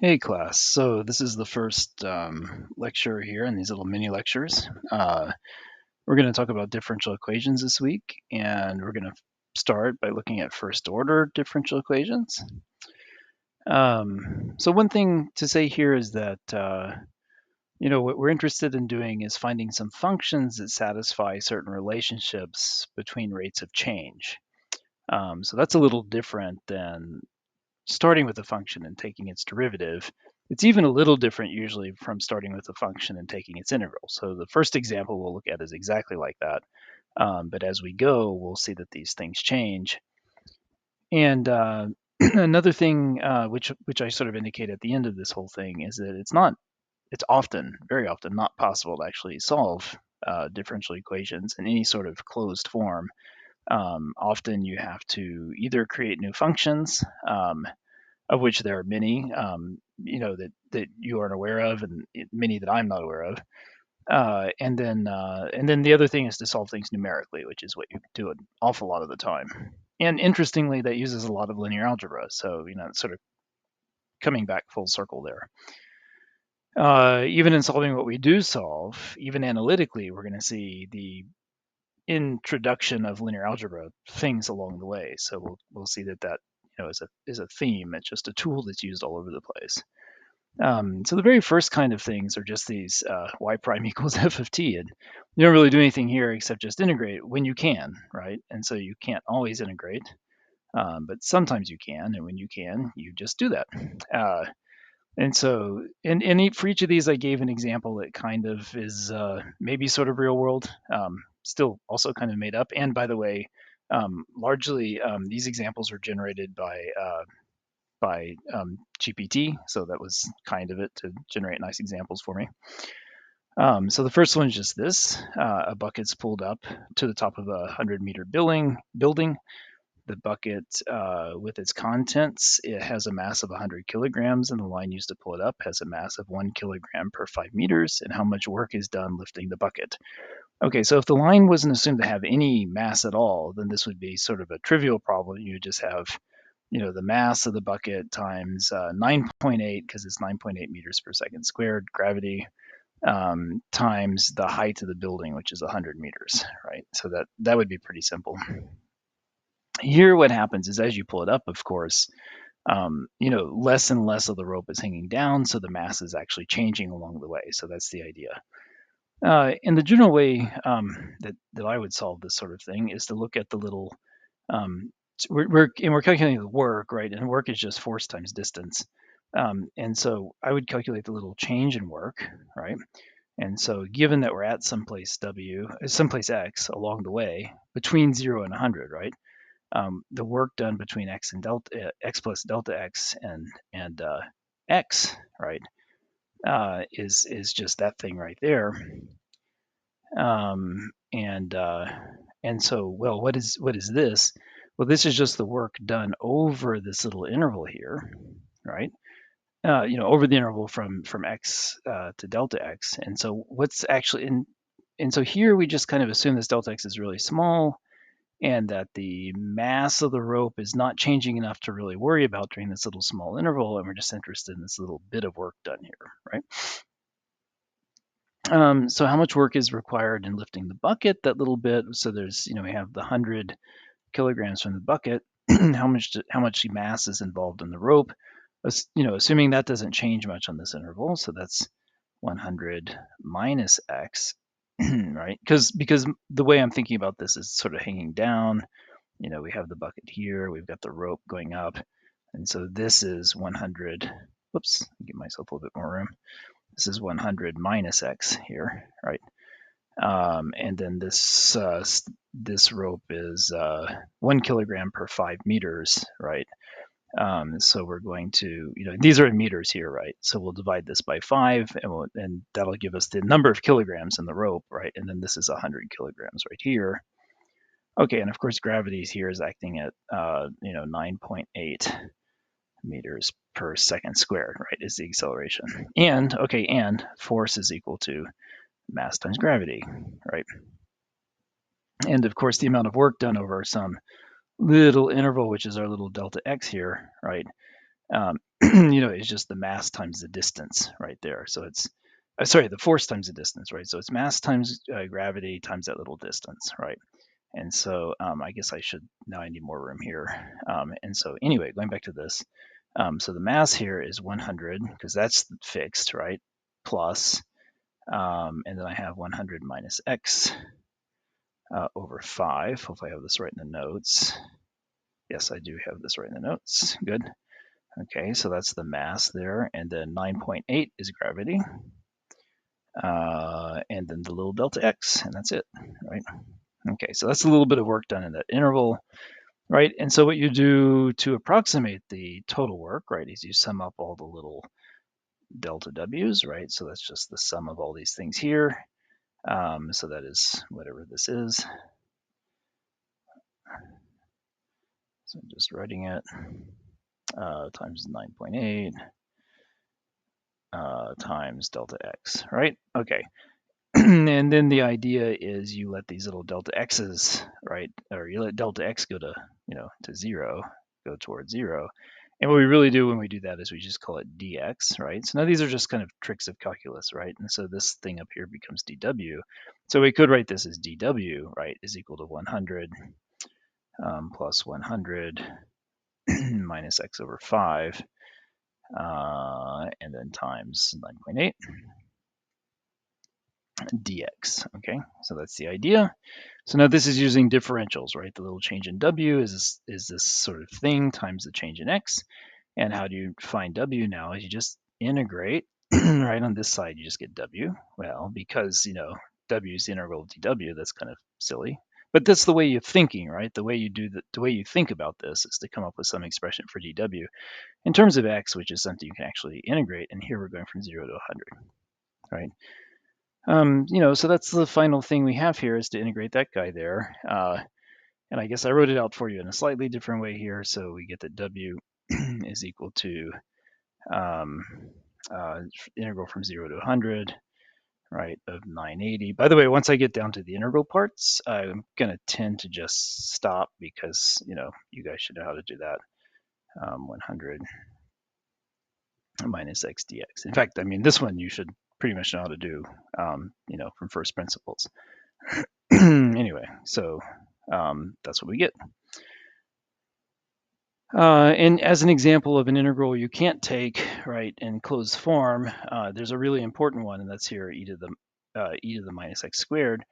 Hey class, so this is the first lecture here in these little mini lectures. We're going to talk about differential equations this week, and we're going to start by looking at first order differential equations. So one thing to say here is that, what we're interested in doing is finding some functions that satisfy certain relationships between rates of change. So that's a little different than starting with a function and taking its derivative. It's even a little different usually from starting with a function and taking its integral. So the first example we'll look at is exactly like that. But as we go, we'll see that these things change. And another thing, which I sort of indicate at the end of this whole thing, is that it's often, very often, not possible to actually solve differential equations in any sort of closed form. Often you have to either create new functions, of which there are many, that you aren't aware of, and many that I'm not aware of. And then the other thing is to solve things numerically, which is what you do an awful lot of the time. And interestingly, that uses a lot of linear algebra. So it's sort of coming back full circle there. Even in solving what we do solve, even analytically, we're going to see the introduction of linear algebra things along the way. So we'll see that is a theme. It's just a tool that's used all over the place. So the very first kind of things are just these y prime equals f of t, and you don't really do anything here except just integrate when you can, right? And so you can't always integrate, but sometimes you can, and when you can, you just do that. And so, for each of these, I gave an example that kind of is maybe sort of real world, still also kind of made up. And by the way, largely these examples were generated by GPT, so that was kind of it to generate nice examples for me. So the first one is just this: a bucket's pulled up to the top of a 100-meter building. The bucket, with its contents, it has a mass of 100 kilograms, and the line used to pull it up has a mass of 1 kilogram per 5 meters. And how much work is done lifting the bucket? Okay, so if the line wasn't assumed to have any mass at all, then this would be sort of a trivial problem. You would just have, the mass of the bucket times 9.8, because it's 9.8 meters per second squared, gravity, times the height of the building, which is 100 meters, right? So that would be pretty simple. Here, what happens is as you pull it up, of course, less and less of the rope is hanging down, so the mass is actually changing along the way. So that's the idea. And the general way that I would solve this sort of thing is to look at the little. We're calculating the work, right? And work is just force times distance. And so I would calculate the little change in work, right? And so given that we're at someplace x along the way between 0 and 100, right? The work done between x and x plus delta x and x, right, is just that thing right there. And so, well, what is this? Well, this is just the work done over this little interval here, right? Over the interval from x to delta x. And so what's actually in, and so here we just kind of assume this delta x is really small, and that the mass of the rope is not changing enough to really worry about during this little small interval, and we're just interested in this little bit of work done here, right? So how much work is required in lifting the bucket? That little bit. So there's, we have the 100 kilograms from the bucket. how much mass is involved in the rope? Assuming that doesn't change much on this interval. So that's 100 minus x, right? Because the way I'm thinking about this is sort of hanging down. We have the bucket here. We've got the rope going up, and so this is 100. Whoops, give myself a little bit more room. This is 100 minus x here, right? And then this rope is 1 kilogram per 5 meters, right? So we're going to, these are in meters here, right? So we'll divide this by 5, and that'll give us the number of kilograms in the rope, right? And then this is 100 kilograms right here. Okay, and of course gravity here is acting at 9.8 meters per second squared, right? Is the acceleration. And force is equal to mass times gravity, right? And of course the amount of work done over some little interval, which is our little delta x here, right, is just the mass times the distance right there. So it's sorry, the force times the distance, right? So it's mass times gravity times that little distance, right? And so I guess I need more room here. And so anyway, going back to this, so the mass here is 100 because that's fixed, right? Plus, and then I have 100 minus x over 5. Hopefully I have this right in the notes. Yes, I do have this right in the notes. Good. Okay, so that's the mass there. And then 9.8 is gravity. And then the little delta x, and that's it, right? Okay, so that's a little bit of work done in that interval, right? And so what you do to approximate the total work, right, is you sum up all the little delta w's, right? So that's just the sum of all these things here. So that is whatever this is. So I'm just writing it times 9.8 times delta x, right? Okay. And then the idea is you let these little delta x's, right, or you let delta x go to, to 0, go towards 0. And what we really do when we do that is we just call it dx, right? So now these are just kind of tricks of calculus, right? And so this thing up here becomes dw. So we could write this as dw, right, is equal to 100 plus 100 minus x over 5, and then times 9.8 dx. Okay, so that's the idea. So now this is using differentials, right? The little change in w is this sort of thing times the change in x. And how do you find w now? Is you just integrate, right? On this side, you just get w. Well, because, w is the integral of dw, that's kind of silly. But that's the way you're thinking, right? The way you think about this is to come up with some expression for dw in terms of x, which is something you can actually integrate. And here we're going from 0 to 100, right? So that's the final thing we have here is to integrate that guy there. And I guess I wrote it out for you in a slightly different way here. So we get that w is equal to integral from 0 to 100, right, of 980. By the way, once I get down to the integral parts, I'm going to tend to just stop because, you guys should know how to do that. 100 minus x dx. In fact, I mean, this one you should pretty much know how to do, from first principles. Anyway, so that's what we get. And as an example of an integral you can't take, right, in closed form, there's a really important one, and that's here, e to the minus x squared.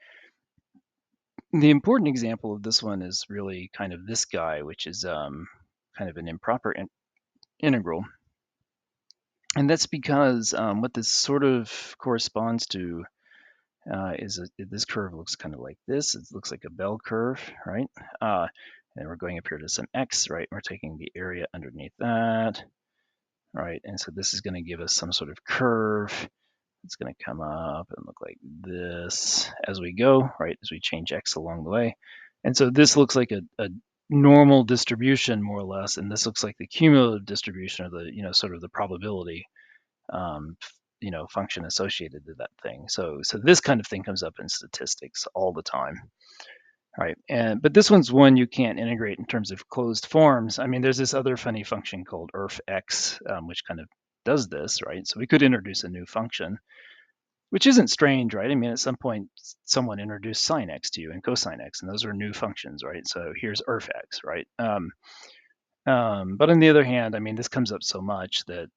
The important example of this one is really kind of this guy, which is kind of an improper integral. And that's because what this sort of corresponds to this curve looks kind of like this. It looks like a bell curve, right? And we're going up here to some x, right? We're taking the area underneath that, right? And so this is going to give us some sort of curve. It's going to come up and look like this as we go, right? As we change x along the way. And so this looks like a normal distribution, more or less, and this looks like the cumulative distribution, or the, sort of the probability function associated to that thing. So this kind of thing comes up in statistics all the time, right? But this one's one you can't integrate in terms of closed forms. I mean, there's this other funny function called irfx, which kind of does this, right? So we could introduce a new function, which isn't strange, right? I mean, at some point, someone introduced sine x to you and cosine x, and those are new functions, right? So here's irfx, right? But on the other hand, I mean, this comes up so much that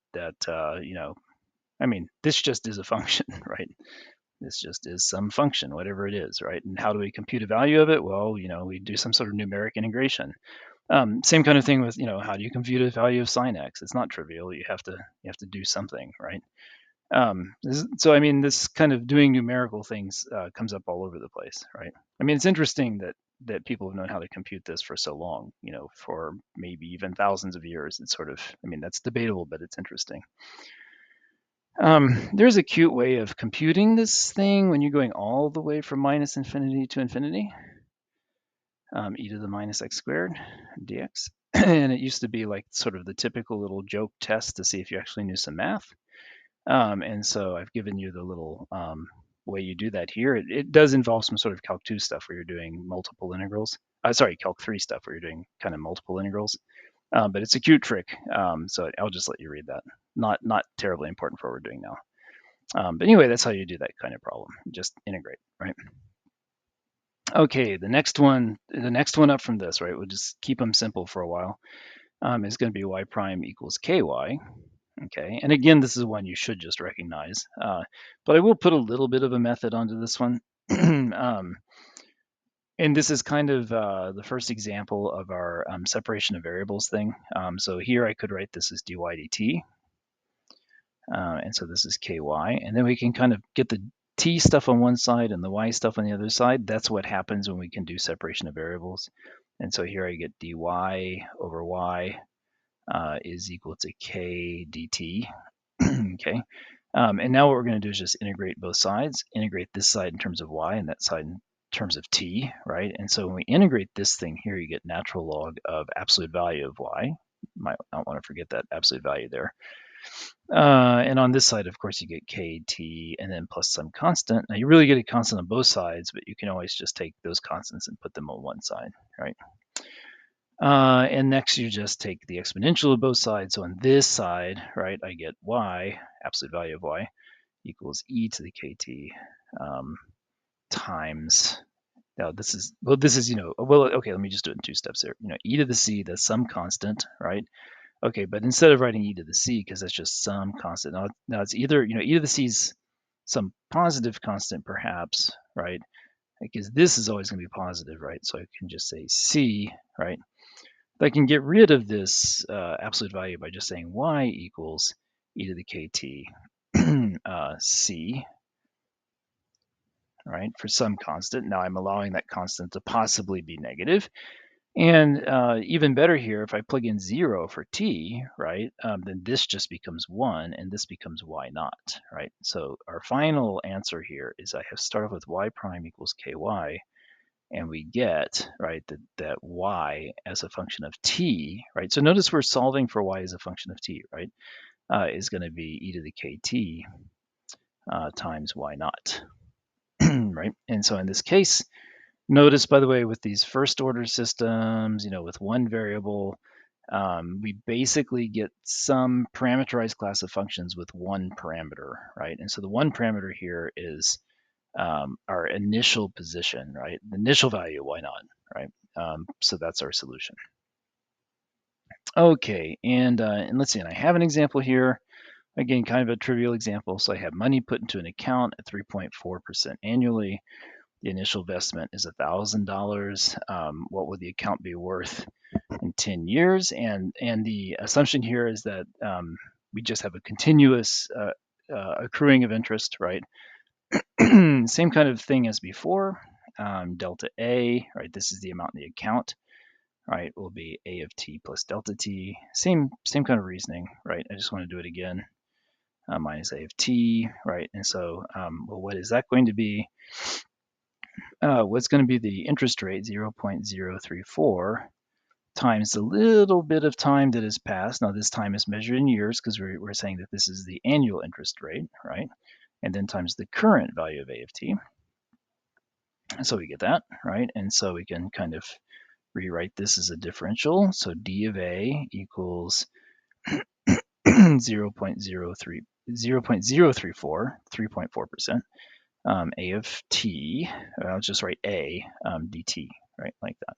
I mean, this just is a function, right? This just is some function, whatever it is, right? And how do we compute a value of it? Well, we do some sort of numeric integration. Same kind of thing with, how do you compute a value of sine x? It's not trivial. You have to do something, right? So I mean, this kind of doing numerical things comes up all over the place, right? I mean, it's interesting that people have known how to compute this for so long, for maybe even thousands of years. It's sort of, I mean, that's debatable, but it's interesting. There's a cute way of computing this thing when you're going all the way from minus infinity to infinity. E to the minus x squared dx. And it used to be like sort of the typical little joke test to see if you actually knew some math. And so I've given you the little way you do that here. It does involve some sort of Calc 2 stuff where you're doing multiple integrals. Sorry, Calc 3 stuff where you're doing kind of multiple integrals. But it's a cute trick, so I'll just let you read that. Not terribly important for what we're doing now. But anyway, that's how you do that kind of problem. Just integrate, right? Okay, the next one up from this, right? We'll just keep them simple for a while. Is going to be y prime equals ky. Okay, and again, this is one you should just recognize, but I will put a little bit of a method onto this one. And this is kind of the first example of our separation of variables thing. So here I could write this as dy dt, and so this is ky, and then we can kind of get the t stuff on one side and the y stuff on the other side. That's what happens when we can do separation of variables. And so here I get dy over y is equal to k dt. Okay, and now what we're going to do is just integrate both sides, integrate this side in terms of y and that side in terms of t, right? And so when we integrate this thing here, you get natural log of absolute value of y. Might not want to forget that absolute value there. And on this side, of course, you get kt and then plus some constant. Now you really get a constant on both sides, but you can always just take those constants and put them on one side, right? And next you just take the exponential of both sides. So on this side, right, I get y, absolute value of y, equals e to the kt times, now this is, okay, let me just do it in two steps here. E to the c, that's some constant, right? Okay, but instead of writing e to the c, because that's just some constant, now it's either, e to the c is some positive constant perhaps, right? Because this is always going to be positive, right? So I can just say c, right? I can get rid of this absolute value by just saying y equals e to the kt c, right, for some constant. Now I'm allowing that constant to possibly be negative. And even better here, if I plug in 0 for t, right, then this just becomes 1, and this becomes y naught, right? So our final answer here is I have started with y prime equals ky, and we get, right, that y as a function of t, right? So notice we're solving for y as a function of t, right, is going to be e to the kt times y naught, right? And so in this case, notice, by the way, with these first order systems, with one variable, we basically get some parameterized class of functions with one parameter, right? And so the one parameter here is our initial position, right? The initial value, why not, right? So that's our solution. Okay, and let's see, and I have an example here. Again, kind of a trivial example. So I have money put into an account at 3.4% annually. The initial investment is $1,000. What would the account be worth in 10 years? And the assumption here is that we just have a continuous accruing of interest, right? Same kind of thing as before. Delta A, right? This is the amount in the account, right? Will be A of t plus delta t. Same kind of reasoning, right? I just want to do it again. Minus A of t, right? And so, well, what is that going to be? What's going to be the interest rate, 0.034, times the little bit of time that has passed. Now this time is measured in years because we're saying that this is the annual interest rate, right? And then times the current value of A of t. So we get that, right? And so we can kind of rewrite this as a differential. So d of A equals 0.034, 3.4%. A of t, I'll just write A dt, right, like that.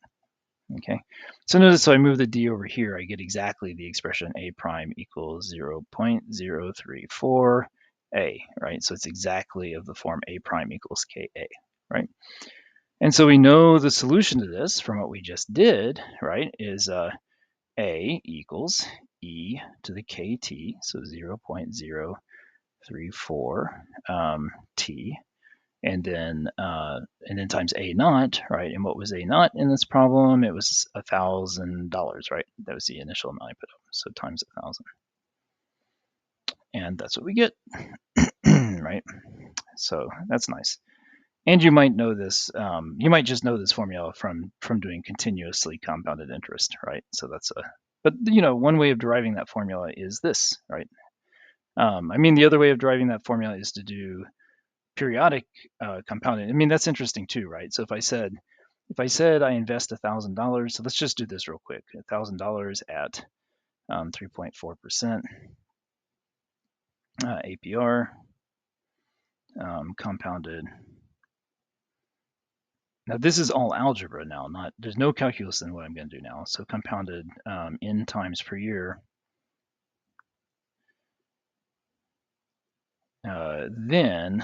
Okay, so notice, so I move the d over here, I get exactly the expression A prime equals 0.034 A, right? So it's exactly of the form A prime equals Ka, right? And so we know the solution to this from what we just did, right, is A equals E to the Kt, so 0.034 t, and then times A naught, right? And what was A naught in this problem? It was $1,000, right? That was the initial amount I put up, so times 1,000, and that's what we get, right? So that's nice. And you might know this. You might just know this formula from doing continuously compounded interest, right? So that's but one way of deriving that formula is this, right? I mean, the other way of deriving that formula is to do periodic compounding. I mean, that's interesting too, right? So if I said, if I said I invest $1,000, so let's just do this real quick. $1,000 at 3.4% APR, compounded. Now this is all algebra now, there's no calculus in what I'm going to do now. So compounded n times per year. Then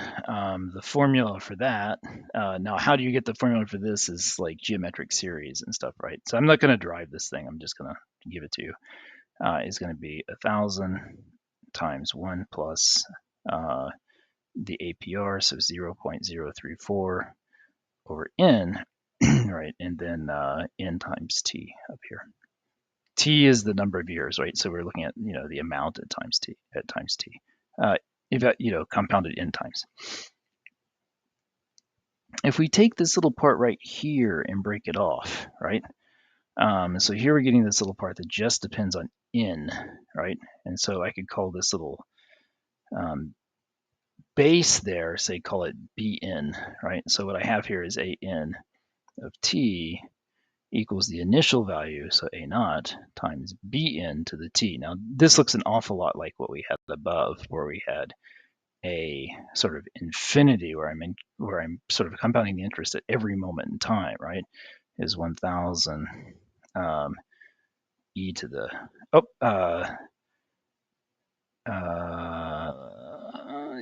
the formula for that, now how do you get the formula for this is like geometric series and stuff, right? So I'm not going to derive this thing, I'm just going to give it to you. Is going to be 1,000 times 1 plus the APR, so 0.034 over n, right? And then n times t up here. T is the number of years, right? So we're looking at, the amount at times t. You've got, compounded n times. If we take this little part right here and break it off, right? So here we're getting this little part that just depends on n, right? And so I could call this little base there, say call it bn, right? So what I have here is an of t equals the initial value, so a naught, times bn to the t. Now this looks an awful lot like what we had above, where we had a sort of infinity, where I'm sort of compounding the interest at every moment in time, right? Is 1,000 e to the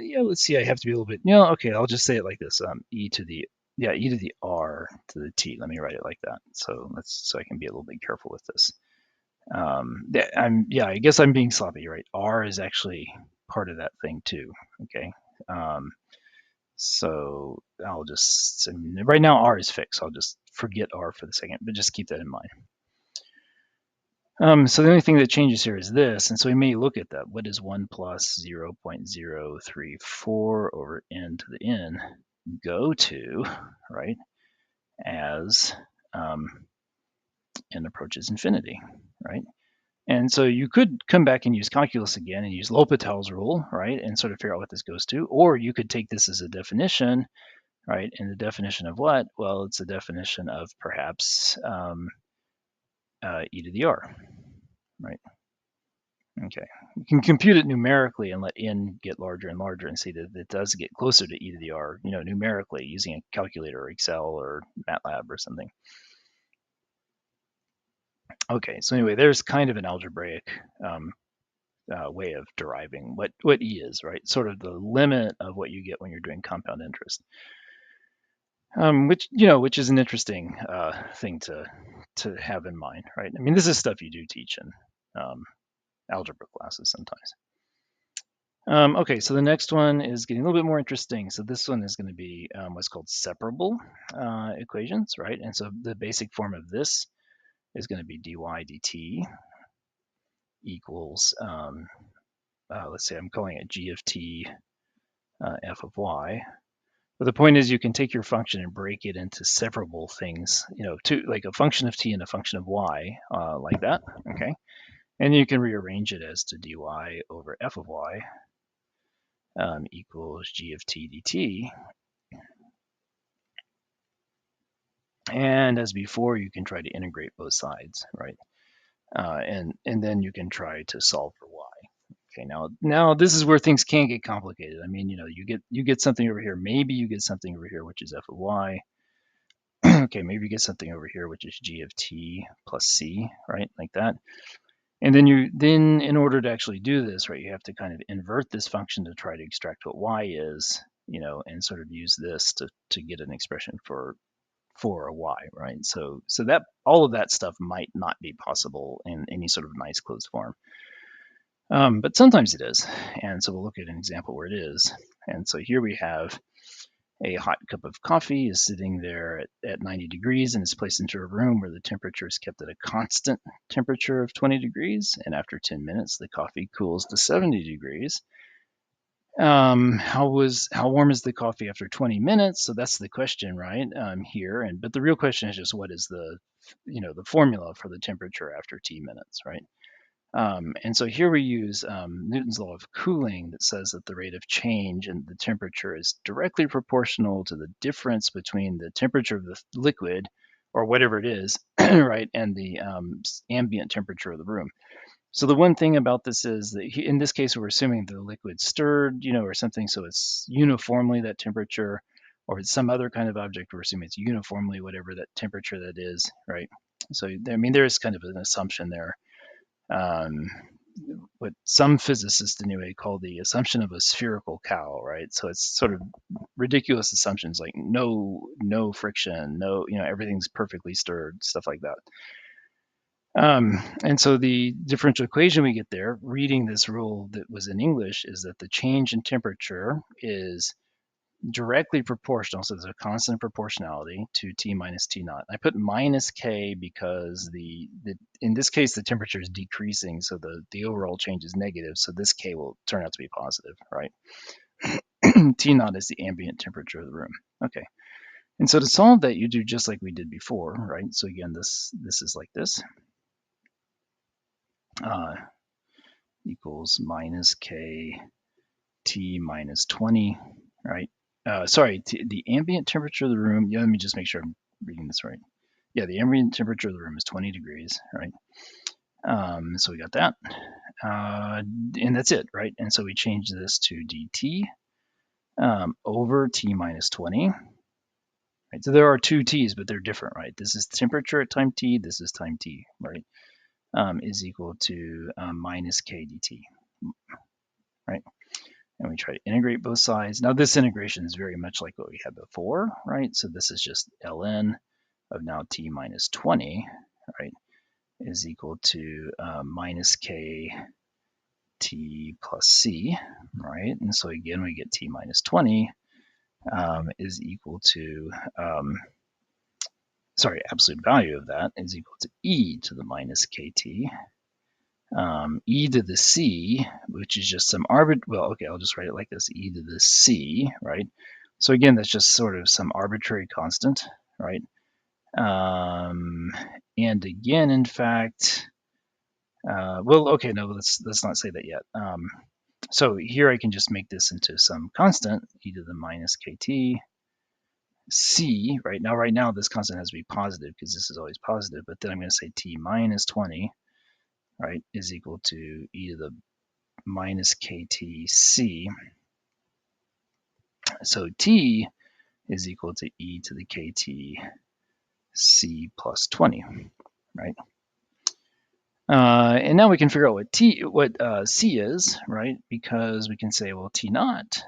yeah, let's see, I have to be a little bit, okay, I'll just say it like this, e to the r to the t. Let me write it like that, so I can be a little bit careful with this. I guess I'm being sloppy, right? R is actually part of that thing too, okay? So I'll just, right now R is fixed, so I'll just forget R for the second, but just keep that in mind. So the only thing that changes here is this, and so we may look at that. What is 1 plus 0.034 over n to the n go to, right, as n approaches infinity, right? And so you could come back and use calculus again and use L'Hopital's rule, right, and sort of figure out what this goes to. Or you could take this as a definition, right, and the definition of what? Well, it's a definition of perhaps e to the r, right? Okay, you can compute it numerically and let n get larger and larger and see that it does get closer to e to the r, numerically using a calculator or Excel or MATLAB or something. Okay, so anyway, there's kind of an algebraic way of deriving what e is, right? Sort of the limit of what you get when you're doing compound interest, which is an interesting thing to have in mind, right? I mean, this is stuff you do teach in algebra classes sometimes. Okay, so the next one is getting a little bit more interesting. So this one is going to be what's called separable equations, right? And so the basic form of this is going to be dy dt equals, let's say I'm calling it g of t f of y. But the point is you can take your function and break it into separable things, to like a function of t and a function of y, like that, okay? And you can rearrange it as to dy over f of y equals g of t dt. And as before, you can try to integrate both sides, right? And then you can try to solve for y. Okay, now this is where things can get complicated. I mean, you get something over here. Maybe you get something over here, which is f of y. Okay, maybe you get something over here, which is g of t plus c, right? Like that. And then in order to actually do this, right, you have to kind of invert this function to try to extract what y is, and sort of use this to get an expression for a y, right? So that all of that stuff might not be possible in any sort of nice closed form. But sometimes it is. And so we'll look at an example where it is. And so here we have a hot cup of coffee is sitting there at 90 degrees and is placed into a room where the temperature is kept at a constant temperature of 20 degrees. And after 10 minutes, the coffee cools to 70 degrees. How warm is the coffee after 20 minutes? So that's the question, right? Here, but the real question is just what is the formula for the temperature after t minutes, right? And so here we use Newton's law of cooling that says that the rate of change in the temperature is directly proportional to the difference between the temperature of the liquid or whatever it is, right, and the ambient temperature of the room. So the one thing about this is that in this case, we're assuming the liquid stirred, or something, so it's uniformly that temperature, or it's some other kind of object, we're assuming it's uniformly whatever that temperature that is, right? So, I mean, there is kind of an assumption there. What some physicists anyway call the assumption of a spherical cow, right? So it's sort of ridiculous assumptions like no friction, no, everything's perfectly stirred, stuff like that. And so the differential equation we get there, reading this rule that was in English, is that the change in temperature is directly proportional, so there's a constant proportionality to T minus T naught. I put minus K because in this case the temperature is decreasing, so the overall change is negative, so this K will turn out to be positive, right? T naught is the ambient temperature of the room. Okay. And so to solve that, you do just like we did before, right? So again, this is like this. Equals minus K T minus 20, right? Sorry, the ambient temperature of the room, let me just make sure I'm reading this right. Yeah, the ambient temperature of the room is 20 degrees, right? So we got that. And that's it, right? And so we change this to dt over T minus 20. Right? So there are two T's, but they're different, right? This is temperature at time T, this is time T, right? Is equal to minus K dt, right? And we try to integrate both sides. Now this integration is very much like what we had before, right? So this is just ln of now T minus 20, right, is equal to minus K T plus C, right? And so again, we get T minus 20 is equal to, absolute value of that is equal to e to the minus KT, e to the c, which is just some I'll just write it like this, e to the c, right? So again, that's just sort of some arbitrary constant, right? And again, in fact, okay, no, let's not say that yet. So here I can just make this into some constant, e to the minus kt, c, right now this constant has to be positive because this is always positive, but then I'm going to say t minus 20, right, is equal to e to the minus ktc. So t is equal to e to the kt c plus 20, right? And now we can figure out what c is, right? Because we can say, well, t naught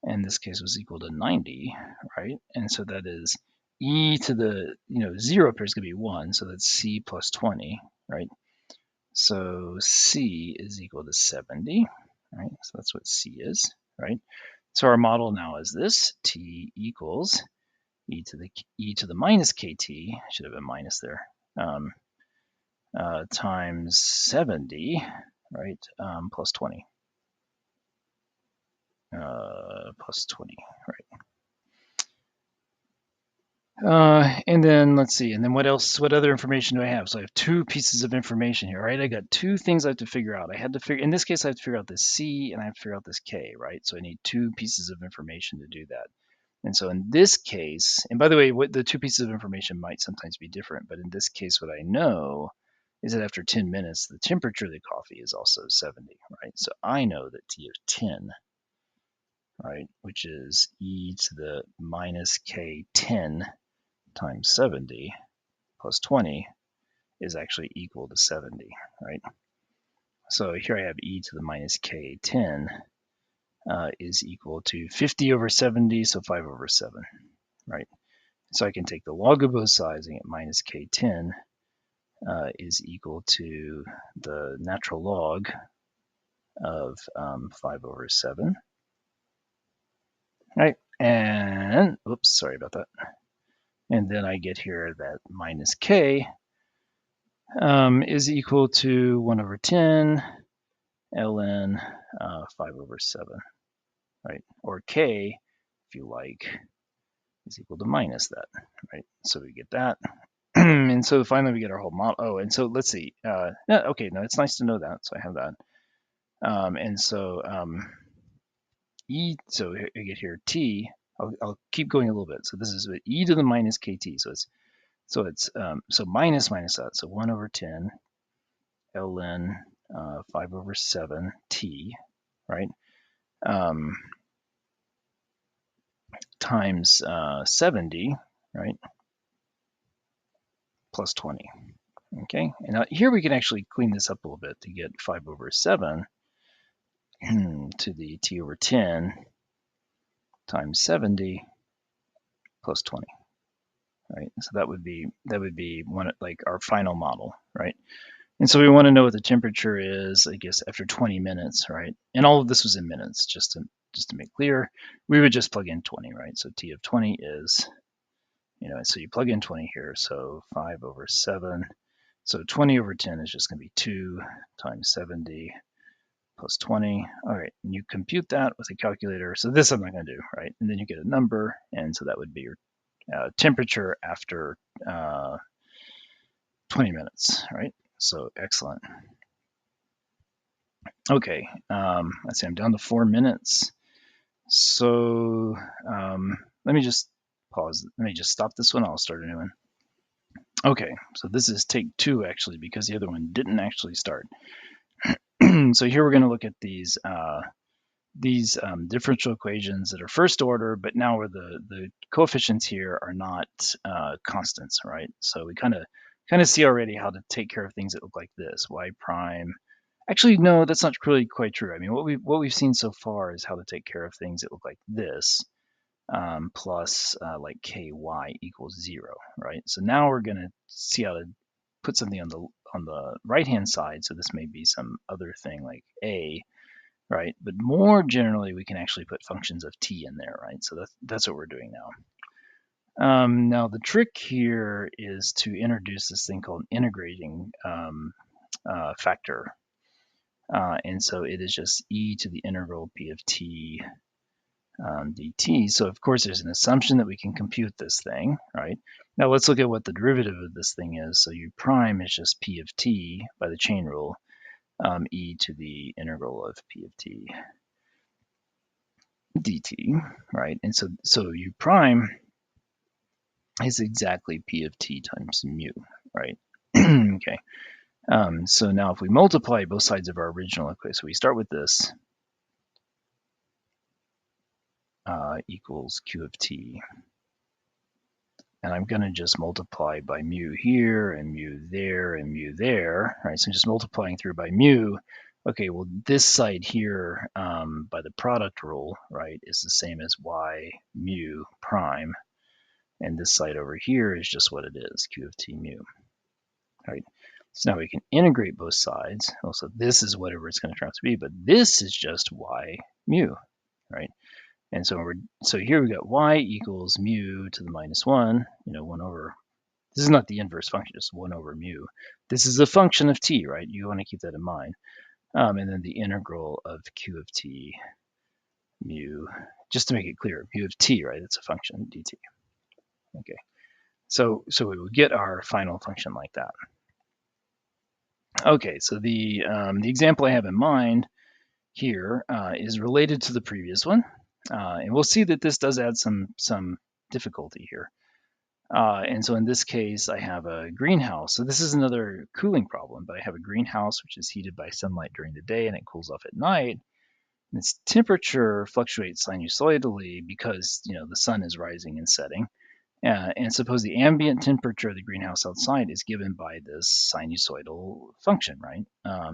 in this case was equal to 90, right? And so that is e to the 0 up here is going to be 1, so that's c plus 20, right? So c is equal to 70, right? So that's what c is, right? So our model now is this: t equals e to the minus kt, should have been minus there, times 70, right, plus 20, plus 20, right? And then let's see, and then what else? What other information do I have? So I have two pieces of information here, right? I got two things I have to figure out. In this case, I have to figure out this c and I have to figure out this k, right? So I need two pieces of information to do that. And so in this case, and by the way, what the two pieces of information might sometimes be different, but in this case, what I know is that after 10 minutes, the temperature of the coffee is also 70, right? So I know that T of 10, right, which is e to the minus k10 times 70 plus 20 is actually equal to 70, right? So here I have e to the minus k10 is equal to 50 over 70, so 5 over 7, right? So I can take the log of both sides and get minus k10 is equal to the natural log of 5 over 7, right? And, oops, sorry about that. And then I get here that minus k is equal to 1 over 10 ln 5 over 7, right? Or k, if you like, is equal to minus that, right? So we get that. And so finally we get our whole model. Oh, and so let's see. Okay, no, it's nice to know that. So I have that. And so so I get here t. I'll keep going a little bit. So this is e to the minus kt. So it's So it's so minus that. So 1 over 10 ln 5 over 7 t, right? Times 70, right? Plus 20. Okay, and now here we can actually clean this up a little bit to get 5 over 7 to the t over 10 times 70 plus 20, right? So that would be one, like our final model, right? And so we want to know what the temperature is, I guess, after 20 minutes, right? And all of this was in minutes, just to make clear. We would just plug in 20, right? So t of 20 is, so you plug in 20 here, so 5 over 7. So 20 over 10 is just going to be 2 times 70 plus 20. All right, and you compute that with a calculator. So this I'm not going to do, right? And then you get a number, and so that would be your temperature after 20 minutes, right? So excellent. Okay, let's see, I'm down to 4 minutes. So let me just pause. Let me just stop this one. I'll start a new one. Okay, so this is take 2 actually, because the other one didn't actually start. So here we're going to look at these differential equations that are first order, but now where the coefficients here are not constants, right? So we kind of see already how to take care of things that look like this. Y prime. Actually, no, that's not really quite true. I mean, what we've seen so far is how to take care of things that look like this, plus like ky equals 0, right? So now we're going to see how to put something on the right-hand side. So this may be some other thing like a, right? But more generally, we can actually put functions of t in there, right? So that's what we're doing now. Now the trick here is to introduce this thing called integrating factor. And so it is just e to the integral p of t dt. So of course there's an assumption that we can compute this thing, right? Now let's look at what the derivative of this thing is. So u prime is just p of t by the chain rule, e to the integral of p of t dt, right? And so u prime is exactly p of t times mu, right? Okay. So now if we multiply both sides of our original equation, so we start with this equals q of t. And I'm going to just multiply by mu here and mu there and mu there, right? So I'm just multiplying through by mu. Okay, well, this side here by the product rule, right, is the same as y mu prime. And this side over here is just what it is, q of t mu, right? So now we can integrate both sides. Also, this is whatever it's going to turn out to be, but this is just y mu, right? And so here we got y equals mu to the minus 1, 1 over, this is not the inverse function, just 1 over mu. This is a function of t, right? You want to keep that in mind. And then the integral of q of t mu, just to make it clear, mu of t, right? It's a function, dt. Okay, so we will get our final function like that. Okay, so the example I have in mind here is related to the previous one. And we'll see that this does add some difficulty here. And so in this case, I have a greenhouse. So this is another cooling problem, but I have a greenhouse which is heated by sunlight during the day and it cools off at night. And its temperature fluctuates sinusoidally because the sun is rising and setting. And suppose the ambient temperature of the greenhouse outside is given by this sinusoidal function, right?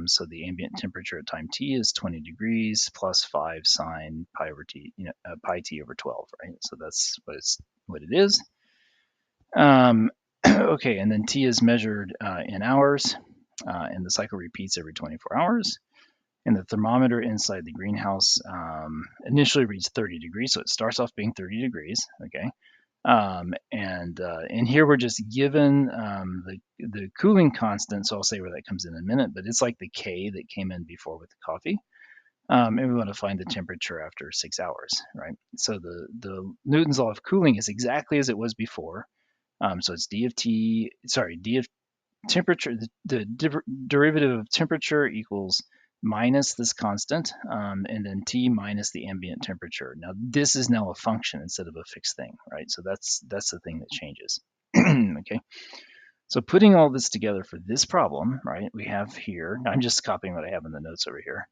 So the ambient temperature at time t is 20 degrees plus 5 sine pi over t, pi t over 12, right? So that's what it is. Okay, and then t is measured in hours, and the cycle repeats every 24 hours. And the thermometer inside the greenhouse initially reads 30 degrees, so it starts off being 30 degrees, okay? And here we're just given the cooling constant, so I'll say where that comes in a minute, but it's like the K that came in before with the coffee. And we want to find the temperature after 6 hours, right? So the Newton's law of cooling is exactly as it was before. So it's d of temperature, the derivative of temperature equals minus this constant, and then t minus the ambient temperature. Now this is now a function instead of a fixed thing, right? So that's the thing that changes. Okay, so putting all this together for this problem, right, we have here, I'm just copying what I have in the notes over here,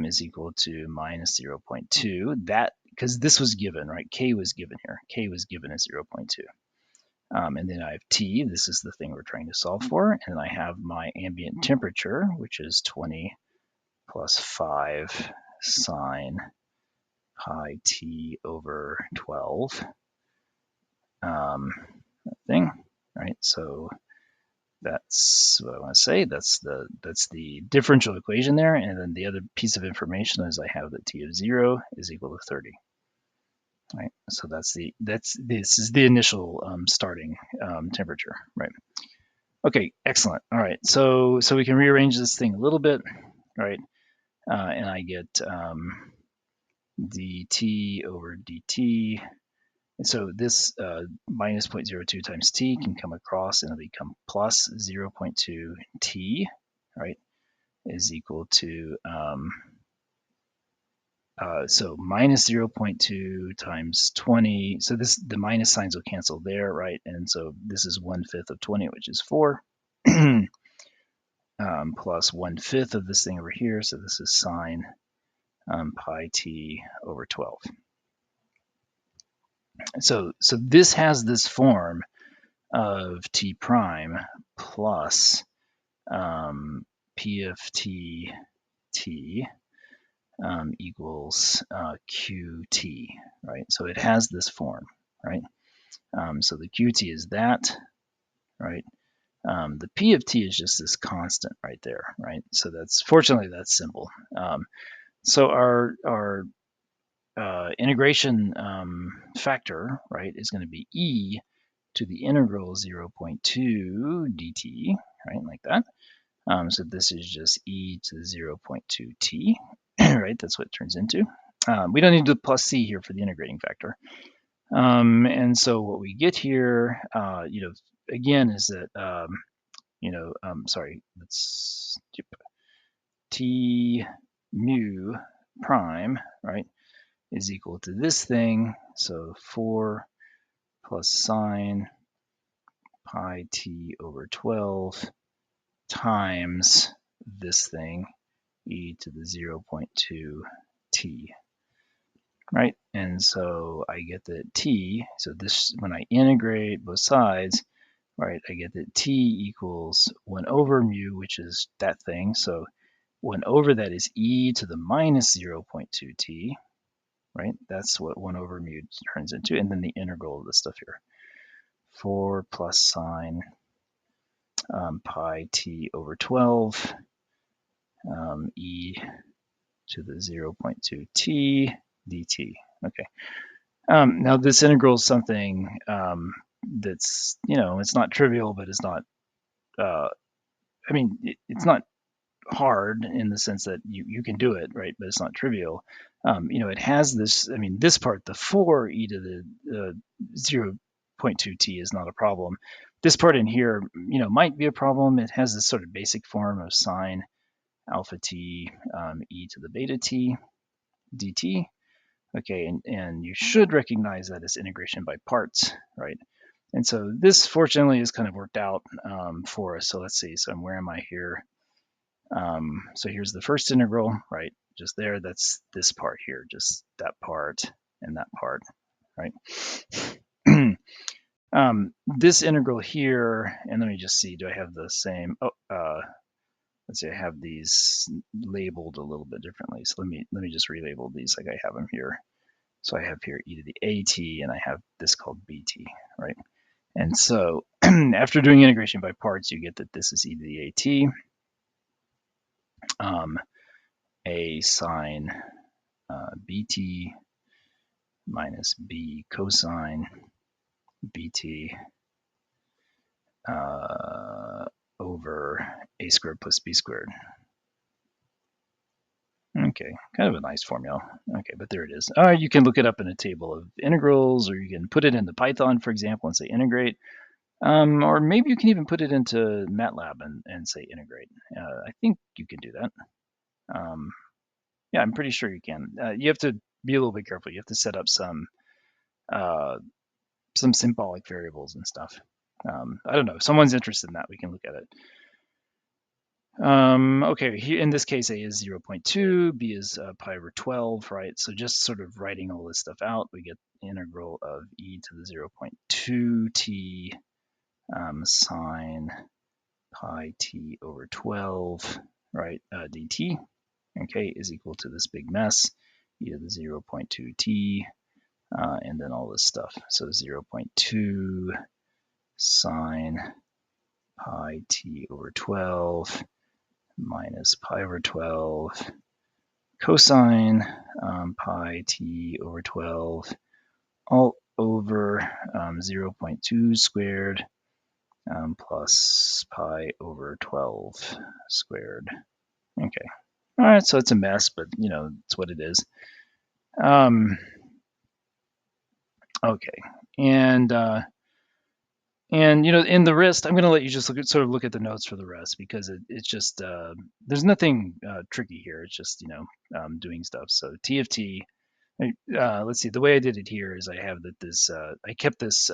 is equal to minus 0.2. That, because this was given, right, K was given here. K was given as 0.2. And then I have T, this is the thing we're trying to solve for, and I have my ambient temperature, which is 20 plus 5 sine pi T over 12 thing, right? So that's what I want to say. That's the differential equation there, and then the other piece of information is I have that T of 0 is equal to 30. Right, so this is the initial starting temperature, right? Okay, excellent. All right, so we can rearrange this thing a little bit, right? And I get dt over dt. And so this minus 0.02 times t can come across and it'll become plus 0.2 t, right, is equal to so minus 0.2 times 20. So the minus signs will cancel there, right? And so this is 1/5 of 20, which is 4, plus 1/5 of this thing over here. So this is sine pi t over 12. So this has this form of t prime plus p of t equals qt, right? So it has this form, right? So the qt is that, right? The p of t is just this constant right there, right? So fortunately that's simple. So our integration factor, right, is going to be e to the integral 0.2 dt, right, like that. So this is just e to the 0.2 t, right? That's what it turns into. We don't need to plus c here for the integrating factor. And so what we get here, again, is that, sorry, let's t mu prime, right, is equal to this thing. So 4 plus sine pi t over 12 times this thing, e to the 0.2 t, right? And so I get that t, so this, when I integrate both sides, right, I get that t equals 1 over mu, which is that thing. So 1 over that is e to the minus 0.2 t, right? That's what 1 over mu turns into, and then the integral of this stuff here. 4 plus sine pi t over 12 e to the 0.2 t dt. Okay. Now this integral is something that's, it's not trivial, but it's not, I mean, it's not hard in the sense that you can do it, right? But it's not trivial. It has this, I mean, this part, the 4 e to the 0.2 t is not a problem. This part in here, might be a problem. It has this sort of basic form of sine alpha t e to the beta t dt. Okay, and you should recognize that as integration by parts, right? And so this fortunately is kind of worked out for us. So let's see, so where am I here? So here's the first integral, right? Just there, that's this part here, just that part and that part, right? This integral here, and let me just see, do I have the same, let's see, I have these labeled a little bit differently. So let me just relabel these like I have them here. So I have here e to the at, and I have this called bt, right? And so after doing integration by parts, you get that this is e to the at, a sine bt minus b cosine bt over a squared plus b squared. Okay, kind of a nice formula. Okay, but there it is. You can look it up in a table of integrals, or you can put it into Python, for example, and say integrate. Or maybe you can even put it into MATLAB and say integrate. I think you can do that. Yeah, I'm pretty sure you can. You have to be a little bit careful. You have to set up some some symbolic variables and stuff. I don't know. If someone's interested in that, we can look at it. Okay, here in this case, A is 0.2, B is pi over 12, right? So just sort of writing all this stuff out, we get the integral of e to the 0.2t sine pi t over 12, right, dt, okay, is equal to this big mess, e to the 0.2t, and then all this stuff. So 0.2 sine pi t over 12 minus pi over 12 cosine pi t over 12 all over 0.2 squared plus pi over 12 squared. Okay. All right, so it's a mess, but you know, it's what it is. Okay, and you know, in the rest, I'm going to let you just look at the notes for the rest, because it's just there's nothing tricky here. It's just, you know, doing stuff. So T of t. Let's see. The way I did it here is I have that this I kept this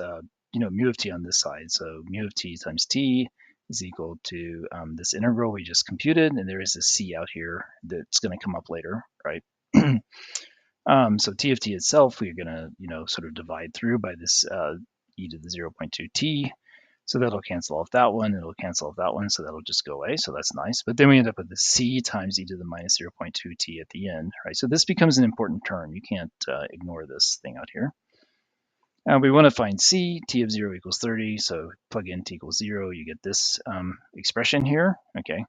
you know, mu of t on this side. So mu of t times t is equal to this integral we just computed, and there is a c out here that's going to come up later, right? So T of t itself, we're going to, you know, sort of divide through by this e to the 0.2t. So that'll cancel off that one, it'll cancel off that one, so that'll just go away, so that's nice. But then we end up with the c times e to the minus 0.2t at the end, right? So this becomes an important term. You can't ignore this thing out here. We want to find c, t of 0 equals 30, so plug in t equals 0, you get this expression here, okay?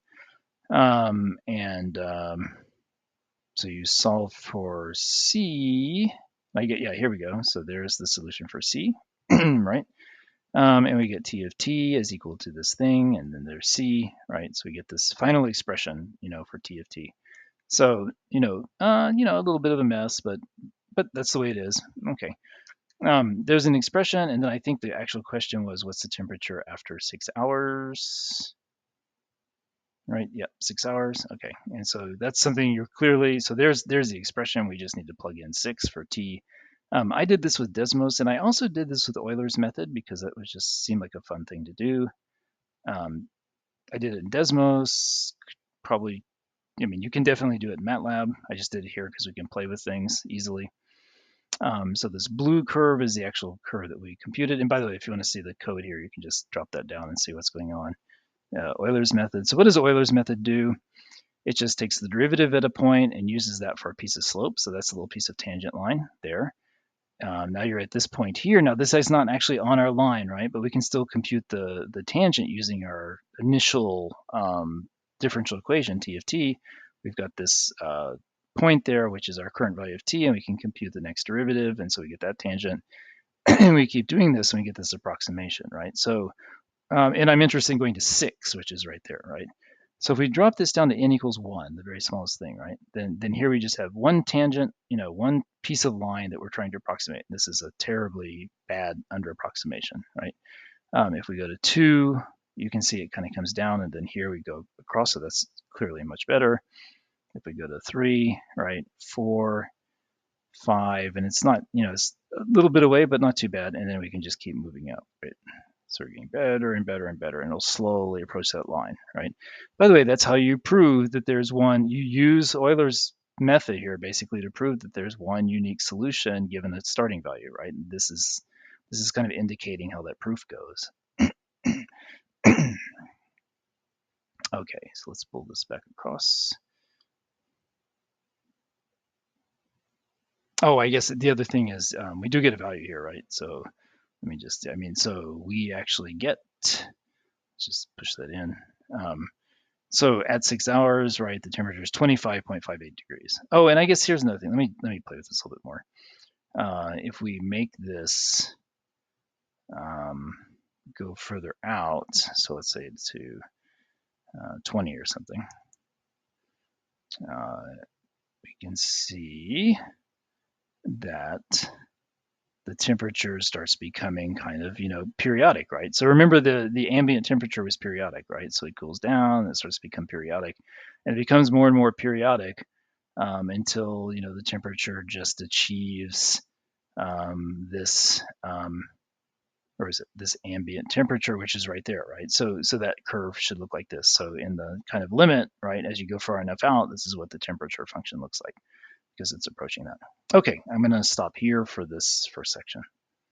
So you solve for c, yeah, here we go. So there's the solution for c, right? And we get t of t is equal to this thing, and then there's c, right? So we get this final expression, you know, for t of t. So, you know, a little bit of a mess, but that's the way it is. Okay. There's an expression, and then I think the actual question was, what's the temperature after 6 hours? Right, yep, 6 hours, okay. And so that's something you're clearly, so there's the expression, we just need to plug in 6 for t. I did this with Desmos, and I also did this with Euler's method because that was just seemed like a fun thing to do. I did it in Desmos, probably, I mean, you can definitely do it in MATLAB. I just did it here because we can play with things easily. So this blue curve is the actual curve that we computed. And by the way, if you want to see the code here, you can just drop that down and see what's going on. Euler's method. So what does Euler's method do? It just takes the derivative at a point and uses that for a piece of slope. So that's a little piece of tangent line there. Now you're at this point here. Now this is not actually on our line, right? But we can still compute the tangent using our initial differential equation, t of t. We've got this point there, which is our current value of t, and we can compute the next derivative, and so we get that tangent. And we keep doing this, and we get this approximation, right? So, and I'm interested in going to 6, which is right there, right? So if we drop this down to n equals 1, the very smallest thing, right, then here we just have one tangent, you know, one piece of line that we're trying to approximate. This is a terribly bad under approximation, right? If we go to 2, you can see it kind of comes down, and then here we go across, so that's clearly much better. If we go to 3, right, 4, 5, and it's not, you know, it's a little bit away, but not too bad, and then we can just keep moving up, right? So we're getting better and better and better, and it'll slowly approach that line, right? By the way, that's how you prove that there's one. You use Euler's method here basically to prove that there's one unique solution given its starting value, right? And this is kind of indicating how that proof goes. Okay, so let's pull this back across. Oh, I guess the other thing is we do get a value here, right? So let me just, so we actually get, let's just push that in. So at 6 hours, right, the temperature is 25.58 degrees. Oh, and I guess here's another thing. Let me play with this a little bit more. If we make this go further out, so let's say to 20 or something, we can see that the temperature starts becoming kind of, periodic, right? So remember the ambient temperature was periodic, right? So it cools down, it starts to become periodic, and it becomes more and more periodic until, the temperature just achieves this or is it this ambient temperature, which is right there, right? So that curve should look like this. So in the kind of limit, right, as you go far enough out, this is what the temperature function looks like because it's approaching that. Okay, I'm going to stop here for this first section.